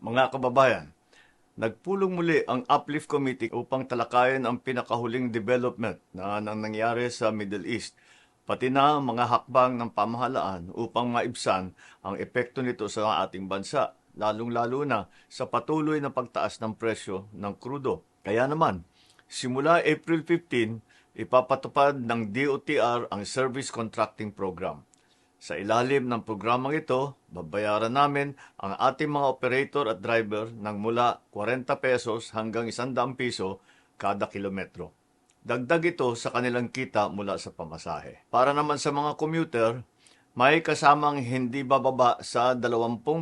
Mga kababayan, nagpulong muli ang Uplift Committee upang talakayin ang pinakahuling development na nangyari sa Middle East, pati na mga hakbang ng pamahalaan upang maibsan ang epekto nito sa ating bansa, lalong-lalo na sa patuloy na pagtaas ng presyo ng krudo. Kaya naman, simula April 15, ipapatupad ng DOTR ang Service Contracting Program. Sa ilalim ng programang ito, babayaran namin ang ating mga operator at driver ng mula 40 pesos hanggang 100 piso kada kilometro. Dagdag ito sa kanilang kita mula sa pamasahe. Para naman sa mga commuter, may kasamang hindi bababa sa 20%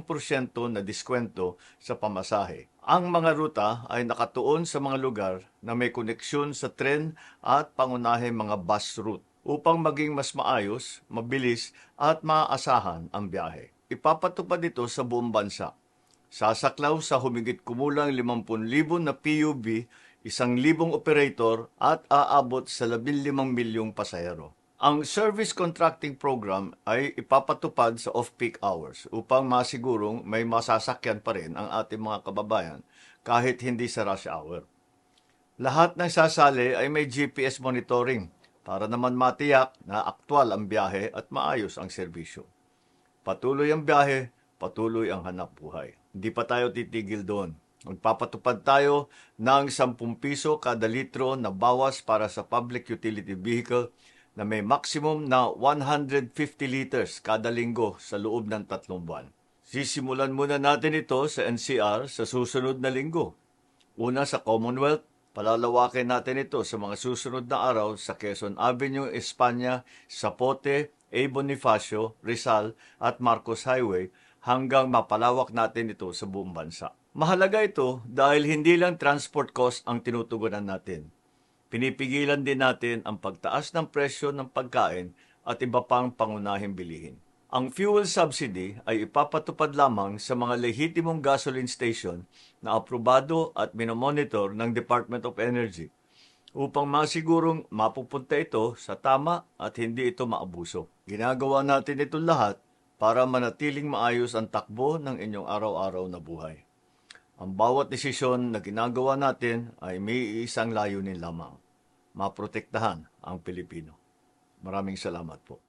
na diskwento sa pamasahe. Ang mga ruta ay nakatuon sa mga lugar na may koneksyon sa tren at pangunahing mga bus route upang maging mas maayos, mabilis at maaasahan ang biyahe. Ipapatupad ito sa buong bansa. Sasaklaw sa humigit kumulang 50,000 na PUV, 1,000 operator at aabot sa 15 milyong pasahero. Ang Service Contracting Program ay ipapatupad sa off-peak hours upang masigurong may masasakyan pa rin ang ating mga kababayan kahit hindi sa rush hour. Lahat ng sasali ay may GPS monitoring para naman matiyak na aktwal ang biyahe at maayos ang serbisyo. Patuloy ang biyahe, patuloy ang hanap buhay. Hindi pa tayo titigil doon. Magpapatupad tayo ng 10 piso kada litro na bawas para sa public utility vehicle na may maximum na 150 liters kada linggo sa loob ng 3 buwan. Sisimulan muna natin ito sa NCR sa susunod na linggo. Una sa Commonwealth, palalawakin natin ito sa mga susunod na araw sa Quezon Avenue, Espanya, Zapote, A. Bonifacio, Rizal at Marcos Highway hanggang mapalawak natin ito sa buong bansa. Mahalaga ito dahil hindi lang transport cost ang tinutugunan natin. Pinipigilan din natin ang pagtaas ng presyo ng pagkain at iba pang pangunahing bilihin. Ang fuel subsidy ay ipapatupad lamang sa mga lehitimong gasoline station na aprobado at minomonitor ng Department of Energy upang masigurong mapupunta ito sa tama at hindi ito maabuso. Ginagawa natin ito lahat para manatiling maayos ang takbo ng inyong araw-araw na buhay. Ang bawat desisyon na ginagawa natin ay may isang layunin lamang: maprotektahan ang Pilipino. Maraming salamat po.